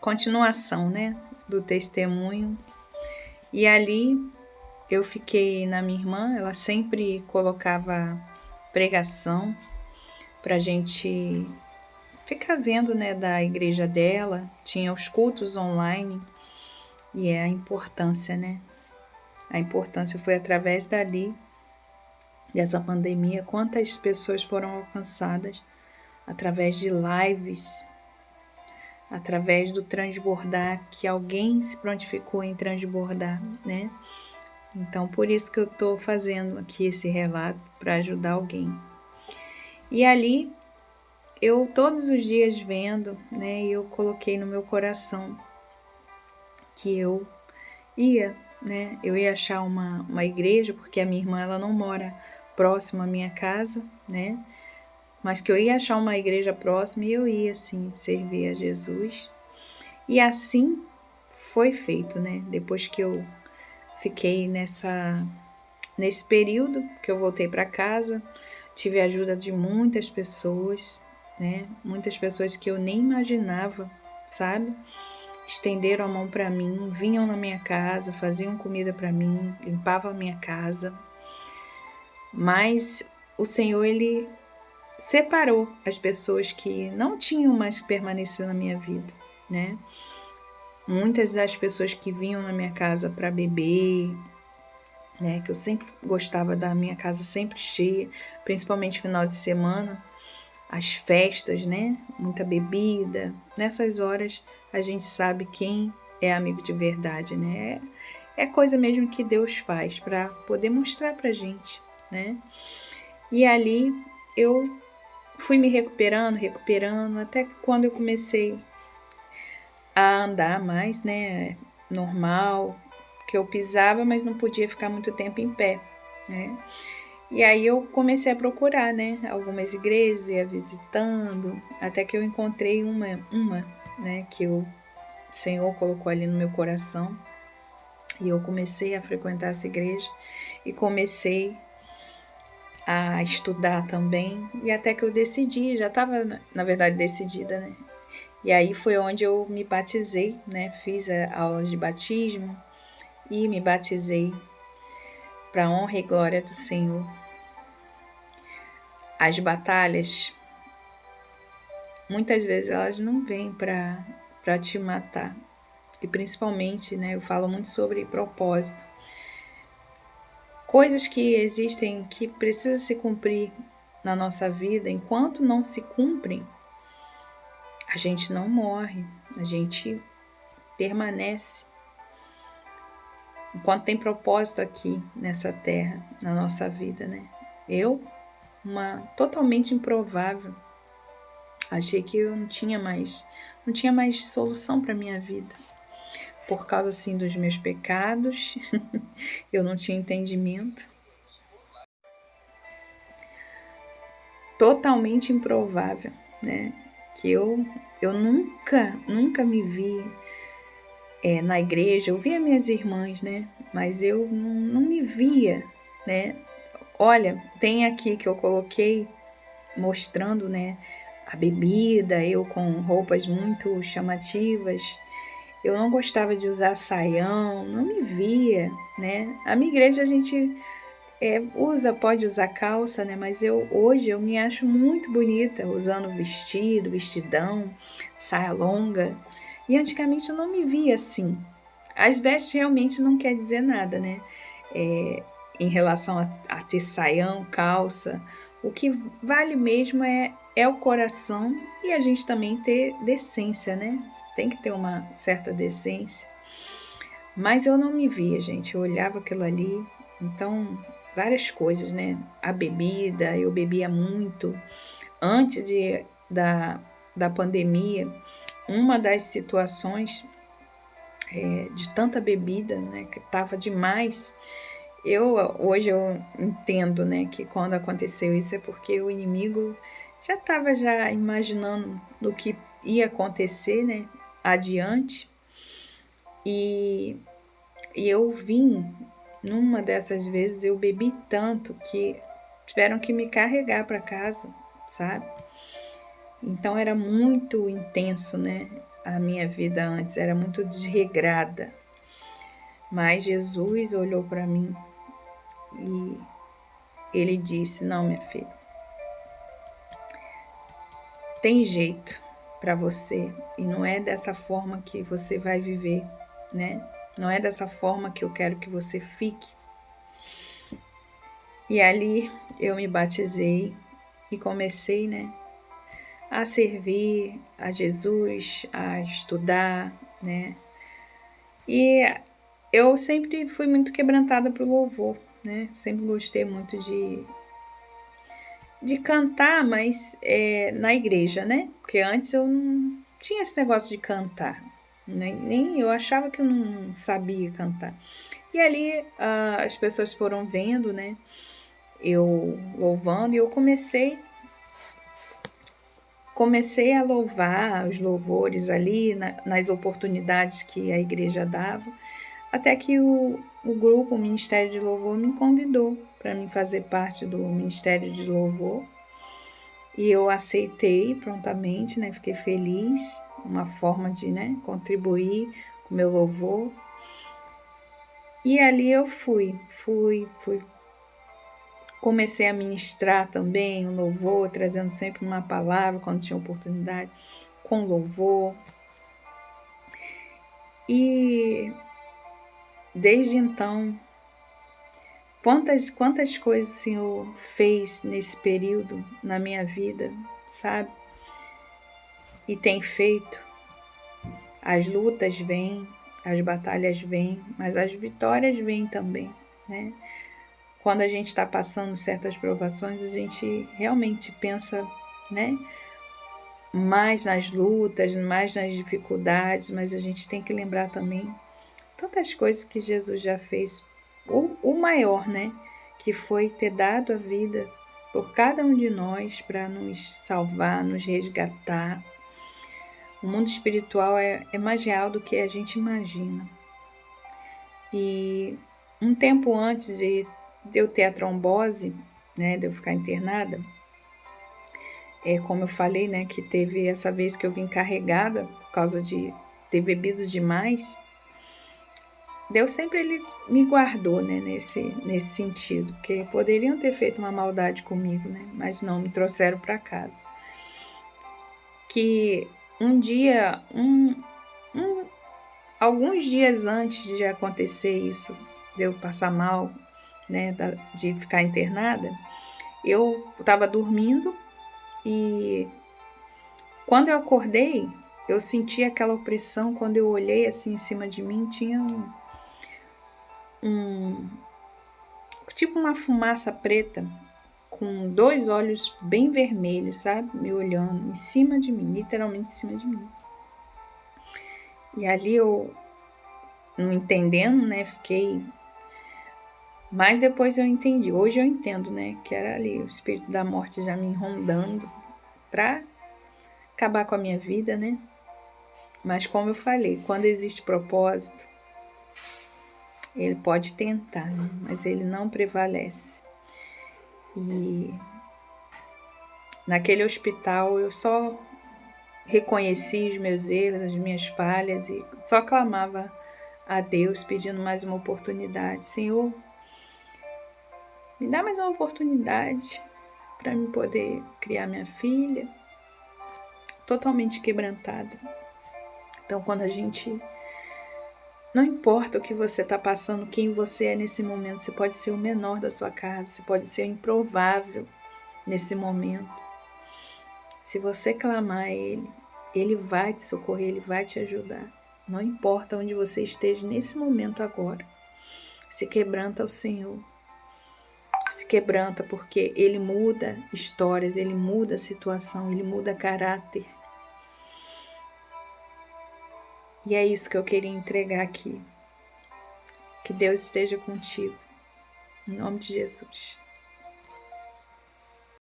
continuação, né, do testemunho. E ali eu fiquei na minha irmã, ela sempre colocava pregação pra gente ficar vendo, né, da igreja dela, tinha os cultos online, e é a importância, né? A importância foi através dali, dessa pandemia, quantas pessoas foram alcançadas através de lives, através do transbordar, que alguém se prontificou em transbordar, né? Então, por isso que eu estou fazendo aqui esse relato, para ajudar alguém. E ali, eu todos os dias vendo, né, e eu coloquei no meu coração que eu ia, né, eu ia achar uma igreja, porque a minha irmã, ela não mora próximo à minha casa, né, mas que eu ia achar uma igreja próxima e eu ia, assim, servir a Jesus. E assim foi feito, né, depois que eu fiquei nesse período que eu voltei para casa, tive a ajuda de muitas pessoas, né, muitas pessoas que eu nem imaginava, sabe, estenderam a mão para mim, vinham na minha casa, faziam comida para mim, limpavam a minha casa. Mas o Senhor, Ele separou as pessoas que não tinham mais que permanecer na minha vida, né? Muitas das pessoas que vinham na minha casa para beber, né? Que eu sempre gostava da minha casa sempre cheia, principalmente final de semana, as festas, né? Muita bebida. Nessas horas a gente sabe quem é amigo de verdade, né? É coisa mesmo que Deus faz para poder mostrar pra gente, né? E ali eu fui me recuperando, até que quando eu comecei a andar mais, né? Normal, que eu pisava, mas não podia ficar muito tempo em pé, né? E aí eu comecei a procurar, né, algumas igrejas, ia visitando, até que eu encontrei uma, né, que o Senhor colocou ali no meu coração. E eu comecei a frequentar essa igreja e comecei a estudar também. E até que eu decidi, já estava, na verdade, decidida, né? E aí foi onde eu me batizei, né? Fiz a aula de batismo e me batizei para a honra e glória do Senhor. As batalhas, muitas vezes elas não vêm para te matar. E principalmente, né, eu falo muito sobre propósito. Coisas que existem, que precisam se cumprir na nossa vida, enquanto não se cumprem, a gente não morre, a gente permanece. Enquanto tem propósito aqui nessa terra, na nossa vida, né? Eu, uma totalmente improvável, achei que eu não tinha mais solução para minha vida. Por causa, assim, dos meus pecados, eu não tinha entendimento. Totalmente improvável, né? Que eu nunca me vi na igreja. Eu via minhas irmãs, né? Mas eu não me via, né? Olha, tem aqui que eu coloquei mostrando, né, a bebida, eu com roupas muito chamativas. Eu não gostava de usar saião, não me via, né? A minha igreja a gente pode usar calça, né? Mas hoje eu me acho muito bonita usando vestido, vestidão, saia longa. E antigamente eu não me via assim. As vestes realmente não quer dizer nada, né? Em relação a ter saião, calça. O que vale mesmo é o coração e a gente também ter decência, né? Tem que ter uma certa decência. Mas eu não me via, gente. Eu olhava aquilo ali, então várias coisas, né? A bebida, eu bebia muito. Antes da pandemia, uma das situações de tanta bebida, né? Que estava demais. Hoje eu entendo, né? Que quando aconteceu isso é porque o inimigo já estava imaginando do que ia acontecer, né? Adiante. E eu vim, numa dessas vezes, eu bebi tanto que tiveram que me carregar para casa, sabe? Então era muito intenso, né? a minha vida antes, era muito desregrada. Mas Jesus olhou para mim e ele disse: não, minha filha, tem jeito para você e não é dessa forma que você vai viver, né? Não é dessa forma que eu quero que você fique. E ali eu me batizei e comecei, né, a servir a Jesus, a estudar, né? E eu sempre fui muito quebrantada pro louvor, né? Sempre gostei muito de cantar, mas na igreja, né? Porque antes eu não tinha esse negócio de cantar. Nem eu achava que eu não sabia cantar. E ali as pessoas foram vendo, né? Eu louvando e eu comecei a louvar os louvores ali nas oportunidades que a igreja dava, até que o grupo, o Ministério de Louvor, me convidou para mim fazer parte do Ministério de Louvor. E eu aceitei prontamente, né? Fiquei feliz, uma forma de, né, contribuir com o meu louvor. E ali eu fui. Comecei a ministrar também o louvor, trazendo sempre uma palavra quando tinha oportunidade, com louvor. E desde então, quantas coisas o Senhor fez nesse período na minha vida, sabe? E tem feito. As lutas vêm, as batalhas vêm, mas as vitórias vêm também, né? Quando a gente está passando certas provações, a gente realmente pensa, né, mais nas lutas, mais nas dificuldades, mas a gente tem que lembrar também tantas coisas que Jesus já fez. O maior, né, que foi ter dado a vida por cada um de nós para nos salvar, nos resgatar. O mundo espiritual é mais real do que a gente imagina. E um tempo antes de eu ter a trombose, né, de eu ficar internada, como eu falei, né, que teve essa vez que eu vim carregada por causa de ter bebido demais, Deus sempre ele me guardou, né, nesse sentido, porque poderiam ter feito uma maldade comigo, né, mas não, me trouxeram para casa. Que um dia, alguns dias antes de acontecer isso, de eu passar mal, né, de ficar internada, eu estava dormindo e quando eu acordei, eu senti aquela opressão. Quando eu olhei assim em cima de mim, tinha tipo uma fumaça preta com 2 olhos bem vermelhos, sabe? Me olhando em cima de mim, literalmente em cima de mim. E ali eu, não entendendo, né, fiquei. Mas depois eu entendi, hoje eu entendo, né, que era ali o espírito da morte já me rondando pra acabar com a minha vida, né? Mas como eu falei, quando existe propósito, ele pode tentar, né? Mas ele não prevalece. E naquele hospital eu só reconheci os meus erros, as minhas falhas e só clamava a Deus pedindo mais uma oportunidade. Senhor, me dá mais uma oportunidade para me poder criar minha filha, totalmente quebrantada. Então, quando a gente... Não importa o que você está passando, quem você é nesse momento, você pode ser o menor da sua casa, você pode ser o improvável nesse momento. Se você clamar a Ele, Ele vai te socorrer, Ele vai te ajudar. Não importa onde você esteja nesse momento agora. Se quebranta ao Senhor. Se quebranta porque Ele muda histórias, Ele muda a situação, Ele muda caráter. E é isso que eu queria entregar aqui. Que Deus esteja contigo. Em nome de Jesus.